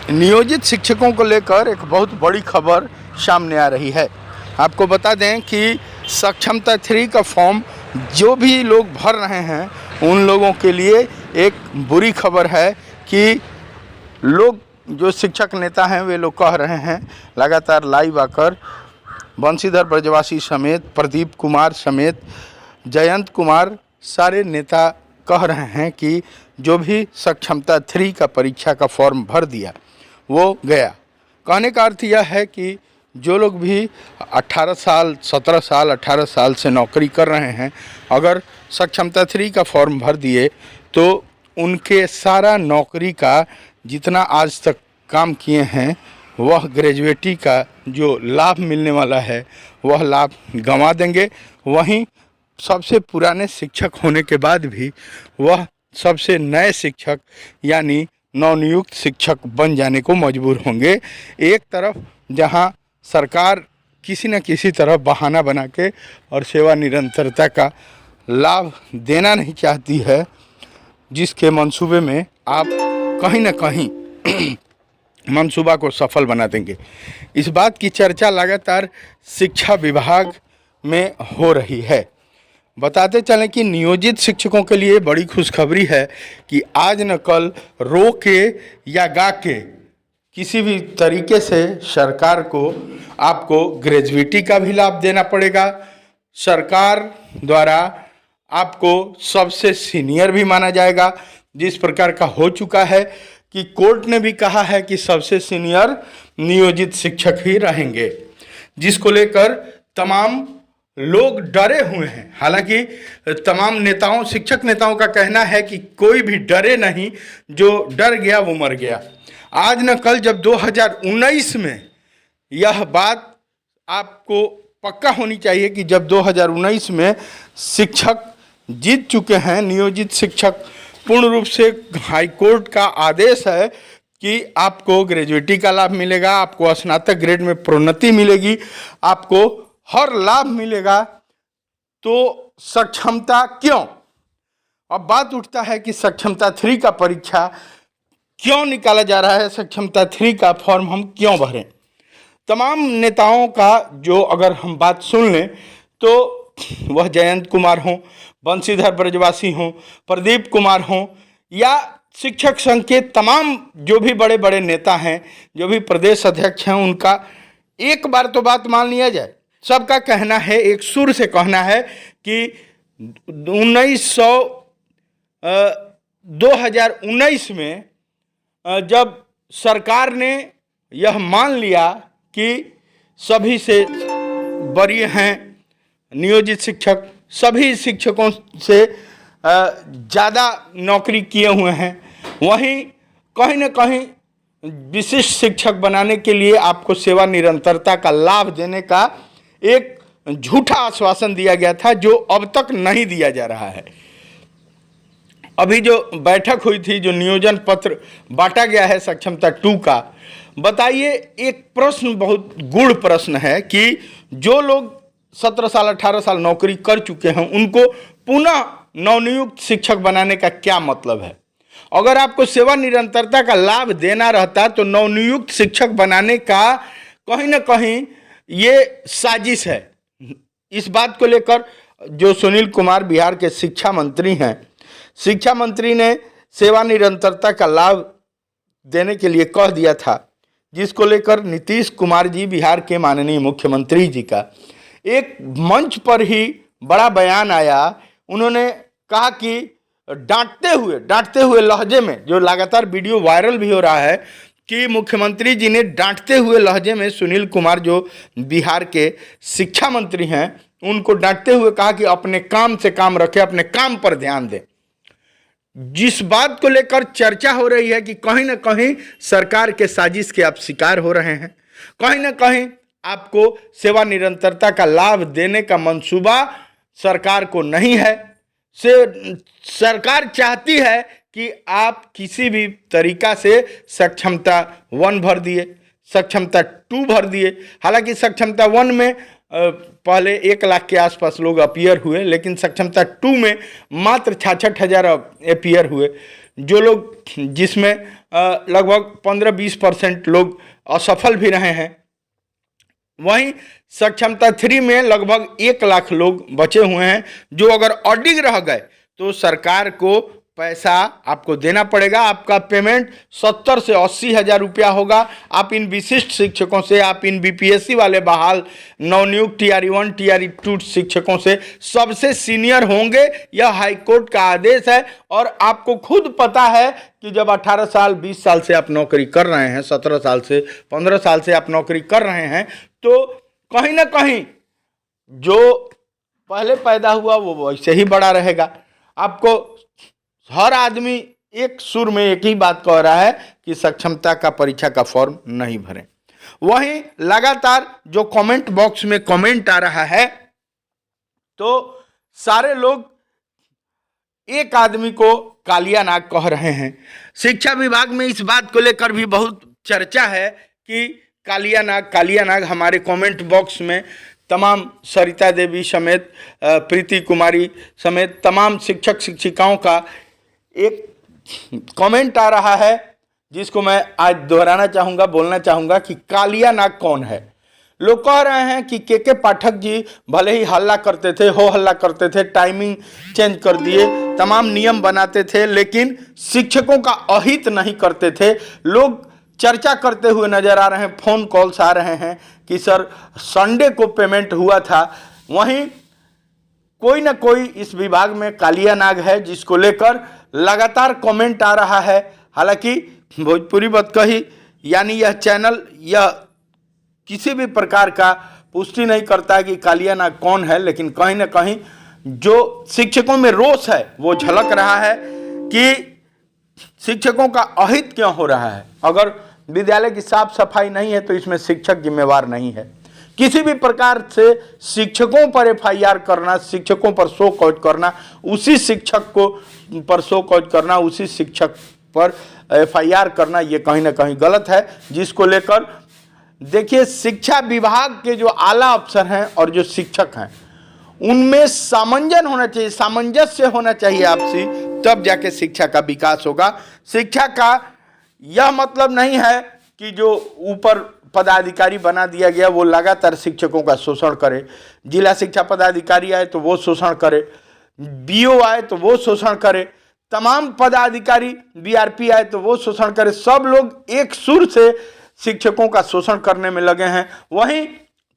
नियोजित शिक्षकों को लेकर एक बहुत बड़ी खबर सामने आ रही है। आपको बता दें कि सक्षमता 3 का फॉर्म जो भी लोग भर रहे हैं उन लोगों के लिए एक बुरी खबर है कि लोग जो शिक्षक नेता हैं वे लोग कह रहे हैं, लगातार लाइव आकर बंशीधर ब्रजवासी समेत, प्रदीप कुमार समेत, जयंत कुमार सारे नेता कह रहे हैं कि जो भी सक्षमता 3 का परीक्षा का फॉर्म भर दिया वो गया। कहने का अर्थ यह है कि जो लोग भी 18 साल, 17 साल, 18 साल से नौकरी कर रहे हैं, अगर सक्षमता 3 का फॉर्म भर दिए तो उनके सारा नौकरी का जितना आज तक काम किए हैं वह ग्रेजुएटी का जो लाभ मिलने वाला है वह लाभ गंवा देंगे। वहीं सबसे पुराने शिक्षक होने के बाद भी वह सबसे नए शिक्षक यानी नवनियुक्त शिक्षक बन जाने को मजबूर होंगे। एक तरफ जहां सरकार किसी न किसी तरह बहाना बना के और सेवा निरंतरता का लाभ देना नहीं चाहती है, जिसके मंसूबे में आप कहीं न कहीं मंसूबा को सफल बना देंगे। इस बात की चर्चा लगातार शिक्षा विभाग में हो रही है। बताते चलें कि नियोजित शिक्षकों के लिए बड़ी खुशखबरी है कि आज न कल रो के या गा के किसी भी तरीके से सरकार को आपको ग्रेजुएटी का भी लाभ देना पड़ेगा। सरकार द्वारा आपको सबसे सीनियर भी माना जाएगा, जिस प्रकार का हो चुका है कि कोर्ट ने भी कहा है कि सबसे सीनियर नियोजित शिक्षक ही रहेंगे, जिसको लेकर तमाम लोग डरे हुए हैं। हालांकि तमाम नेताओं, शिक्षक नेताओं का कहना है कि कोई भी डरे नहीं, जो डर गया वो मर गया। आज न कल जब 2019 में यह बात आपको पक्का होनी चाहिए कि जब 2019 में शिक्षक जीत चुके हैं, नियोजित शिक्षक पूर्ण रूप से हाई कोर्ट का आदेश है कि आपको ग्रेजुएटी का लाभ मिलेगा, आपको स्नातक ग्रेड में प्रोन्नति मिलेगी, आपको हर लाभ मिलेगा, तो सक्षमता क्यों? अब बात उठता है कि सक्षमता 3 का परीक्षा क्यों निकाला जा रहा है, सक्षमता 3 का फॉर्म हम क्यों भरें। तमाम नेताओं का जो अगर हम बात सुन लें तो वह जयंत कुमार हों, बंशीधर ब्रजवासी हों, प्रदीप कुमार हों या शिक्षक संघ के तमाम जो भी बड़े बड़े नेता हैं, जो भी प्रदेश अध्यक्ष हैं, उनका एक बार तो बात मान लिया जाए। सबका कहना है, एक सुर से कहना है कि 2019 में जब सरकार ने यह मान लिया कि सभी से वरीय हैं नियोजित शिक्षक, सभी शिक्षकों से ज़्यादा नौकरी किए हुए हैं, वहीं कहीं न कहीं विशिष्ट शिक्षक बनाने के लिए आपको सेवा निरंतरता का लाभ देने का एक झूठा आश्वासन दिया गया था, जो अब तक नहीं दिया जा रहा है। अभी जो बैठक हुई थी, जो नियोजन पत्र बांटा गया है सक्षमता 2 का, बताइए, एक प्रश्न बहुत गूढ़ प्रश्न है कि जो लोग 17 साल 18 साल नौकरी कर चुके हैं उनको पुनः नवनियुक्त शिक्षक बनाने का क्या मतलब है? अगर आपको सेवा निरंतरता का लाभ देना रहता तो नवनियुक्त शिक्षक बनाने का कहीं ना कहीं ये साजिश है। इस बात को लेकर जो सुनील कुमार बिहार के शिक्षा मंत्री हैं, शिक्षा मंत्री ने सेवा निरंतरता का लाभ देने के लिए कह दिया था, जिसको लेकर नीतीश कुमार जी, बिहार के माननीय मुख्यमंत्री जी का एक मंच पर ही बड़ा बयान आया। उन्होंने कहा कि डांटते हुए लहजे में, जो लगातार वीडियो वायरल भी हो रहा है, कि मुख्यमंत्री जी ने डांटते हुए लहजे में सुनील कुमार जो बिहार के शिक्षा मंत्री हैं उनको डांटते हुए कहा कि अपने काम से काम रखें, अपने काम पर ध्यान दें। जिस बात को लेकर चर्चा हो रही है कि कहीं ना कहीं सरकार के साजिश के आप शिकार हो रहे हैं, कहीं ना कहीं आपको सेवा निरंतरता का लाभ देने का मंसूबा सरकार को नहीं है। सरकार चाहती है कि आप किसी भी तरीका से सक्षमता 1 भर दिए, सक्षमता 2 भर दिए। हालांकि सक्षमता 1 में पहले 1 लाख के आसपास लोग अपीयर हुए, लेकिन सक्षमता 2 में मात्र 66,000 अपीयर हुए, जो लोग जिसमें लगभग 15-20% लोग असफल भी रहे हैं। वहीं सक्षमता 3 में लगभग 1 लाख लोग बचे हुए हैं, जो अगर अडिग रह गए तो सरकार को पैसा आपको देना पड़ेगा। आपका पेमेंट 70 से 80 हज़ार रुपया होगा। आप इन विशिष्ट शिक्षकों से, आप इन बीपीएससी वाले बहाल नवनियुक्त टीआरई 1 टीआरई 2 शिक्षकों से सबसे सीनियर होंगे। यह हाईकोर्ट का आदेश है और आपको खुद पता है कि जब 18 साल 20 साल से आप नौकरी कर रहे हैं, 17 साल से 15 साल से आप नौकरी कर रहे हैं, तो कहीं ना कहीं जो पहले पैदा हुआ वो वैसे ही बड़ा रहेगा। आपको हर आदमी एक सुर में एक ही बात कह रहा है कि सक्षमता का परीक्षा का फॉर्म नहीं भरें। वहीं लगातार जो कमेंट बॉक्स में कमेंट आ रहा है, तो सारे लोग एक आदमी को कालिया नाग कह रहे हैं। शिक्षा विभाग में इस बात को लेकर भी बहुत चर्चा है कि कालिया नाग हमारे कमेंट बॉक्स में तमाम सरिता देवी समेत, प्रीति कुमारी समेत तमाम शिक्षक शिक्षिकाओं का एक कमेंट आ रहा है, जिसको मैं आज दोहराना चाहूँगा, बोलना चाहूँगा कि कालिया नाग कौन है। लोग कह रहे हैं कि के पाठक जी भले ही हल्ला करते थे, हो हल्ला करते थे, टाइमिंग चेंज कर दिए, तमाम नियम बनाते थे, लेकिन शिक्षकों का अहित नहीं करते थे। लोग चर्चा करते हुए नजर आ रहे हैं, फ़ोन कॉल्स आ रहे हैं कि सर संडे को पेमेंट हुआ था। वहीं कोई ना कोई इस विभाग में कालिया नाग है, जिसको लेकर लगातार कमेंट आ रहा है। हालांकि भोजपुरी बतकही यानी यह चैनल यह किसी भी प्रकार का पुष्टि नहीं करता है कि कालिया नाग कौन है, लेकिन कहीं ना कहीं जो शिक्षकों में रोष है वो झलक रहा है कि शिक्षकों का अहित क्यों हो रहा है। अगर विद्यालय की साफ सफाई नहीं है तो इसमें शिक्षक जिम्मेवार नहीं है। किसी भी प्रकार से शिक्षकों पर एफआईआर करना, शिक्षकों पर शो कॉज करना, उसी शिक्षक को पर शो कॉज करना, उसी शिक्षक पर एफआईआर करना, ये कहीं ना कहीं गलत है। जिसको लेकर देखिए, शिक्षा विभाग के जो आला अफसर हैं और जो शिक्षक हैं उनमें सामंजस्य होना चाहिए आपसी, तब जाके शिक्षा का विकास होगा। शिक्षा का यह मतलब नहीं है कि जो ऊपर पदाधिकारी बना दिया गया वो लगातार शिक्षकों का शोषण करे। जिला शिक्षा पदाधिकारी आए तो वो शोषण करे, बीओ आए तो वो शोषण करे, तमाम पदाधिकारी बीआरपी आए तो वो शोषण करे। सब लोग एक सुर से शिक्षकों का शोषण करने में लगे हैं। वहीं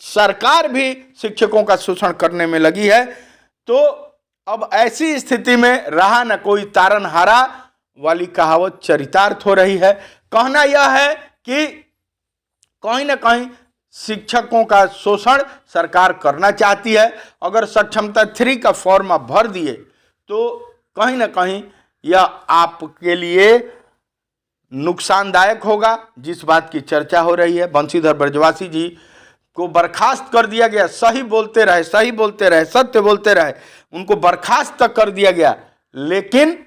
सरकार भी शिक्षकों का शोषण करने में लगी है। तो अब ऐसी स्थिति में रहा न कोई तारनहारा वाली कहावत चरितार्थ हो रही है। कहना यह है कि कहीं ना कहीं शिक्षकों का शोषण सरकार करना चाहती है। अगर सक्षमता 3 का फॉर्म आप भर दिए तो कहीं ना कहीं यह आपके लिए नुकसानदायक होगा। जिस बात की चर्चा हो रही है, बंशीधर ब्रजवासी जी को बर्खास्त कर दिया गया, सही बोलते रहे, सत्य बोलते रहे, उनको बर्खास्त तक कर दिया गया। लेकिन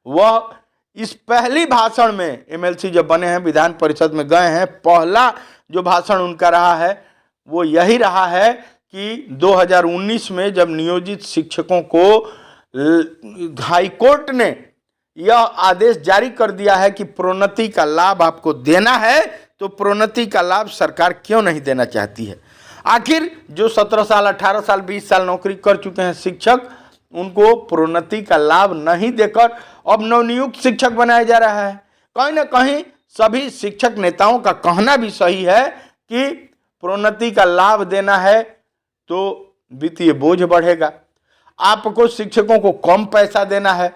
वह इस पहली भाषण में, एमएलसी जब बने हैं, विधान परिषद में गए हैं, पहला जो भाषण उनका रहा है वो यही रहा है कि 2019 में जब नियोजित शिक्षकों को हाईकोर्ट ने यह आदेश जारी कर दिया है कि प्रोन्नति का लाभ आपको देना है, तो प्रोन्नति का लाभ सरकार क्यों नहीं देना चाहती है। आखिर जो 17 साल 18 साल 20 साल नौकरी कर चुके हैं शिक्षक, उनको प्रोन्नति का लाभ नहीं देकर अब नवनियुक्त शिक्षक बनाया जा रहा है। कहीं ना कहीं सभी शिक्षक नेताओं का कहना भी सही है कि प्रोन्नति का लाभ देना है तो वित्तीय बोझ बढ़ेगा, आपको शिक्षकों को कम पैसा देना है।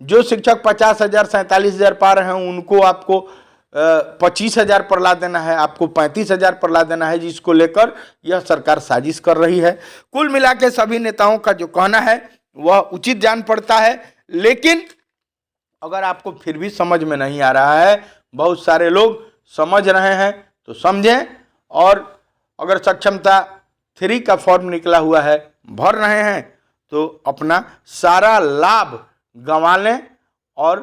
जो शिक्षक 50,000 47,000 पा रहे हैं उनको आपको 25,000 पर ला देना है, आपको 35,000 पर ला देना है, जिसको लेकर यह सरकार साजिश कर रही है। कुल मिला के सभी नेताओं का जो कहना है वह उचित जान पड़ता है। लेकिन अगर आपको फिर भी समझ में नहीं आ रहा है, बहुत सारे लोग समझ रहे हैं तो समझें, और अगर सक्षमता 3 का फॉर्म निकला हुआ है, भर रहे हैं, तो अपना सारा लाभ गंवा लें और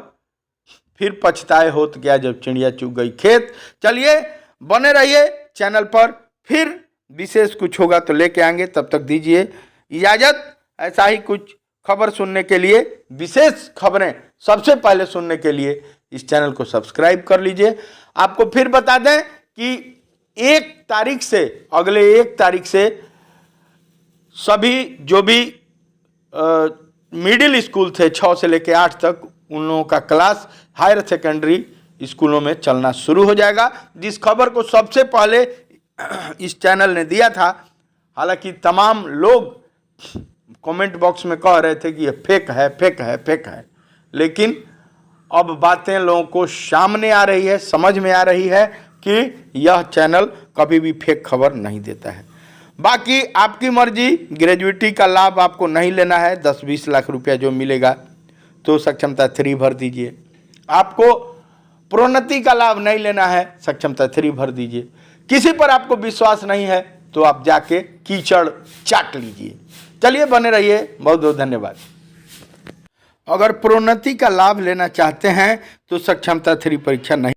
फिर पछताए होत क्या जब चिड़िया चुग गई खेत। चलिए बने रहिए चैनल पर, फिर विशेष कुछ होगा तो लेके आएंगे। तब तक दीजिए इजाज़त। ऐसा ही कुछ खबर सुनने के लिए, विशेष खबरें सबसे पहले सुनने के लिए इस चैनल को सब्सक्राइब कर लीजिए। आपको फिर बता दें कि 1 तारीख से, अगले 1 तारीख से सभी जो भी मिडिल स्कूल थे 6 से लेकर 8 तक, उन लोगों का क्लास हायर सेकेंडरी स्कूलों में चलना शुरू हो जाएगा। जिस खबर को सबसे पहले इस चैनल ने दिया था, हालांकि तमाम लोग कमेंट बॉक्स में कह रहे थे कि ये फेक है, फेक है, फेक है, लेकिन अब बातें लोगों को सामने आ रही है, समझ में आ रही है कि यह चैनल कभी भी फेक खबर नहीं देता है। बाकी आपकी मर्जी, ग्रेजुएटी का लाभ आपको नहीं लेना है, 10-20 लाख रुपया जो मिलेगा तो सक्षमता 3 भर दीजिए। आपको प्रोन्नति का लाभ नहीं लेना है, सक्षमता 3 भर दीजिए। किसी पर आपको विश्वास नहीं है तो आप जाके कीचड़ चाट लीजिए। चलिए, बने रहिए, बहुत बहुत धन्यवाद। अगर प्रोन्नति का लाभ लेना चाहते हैं तो सक्षमता 3 परीक्षा नहीं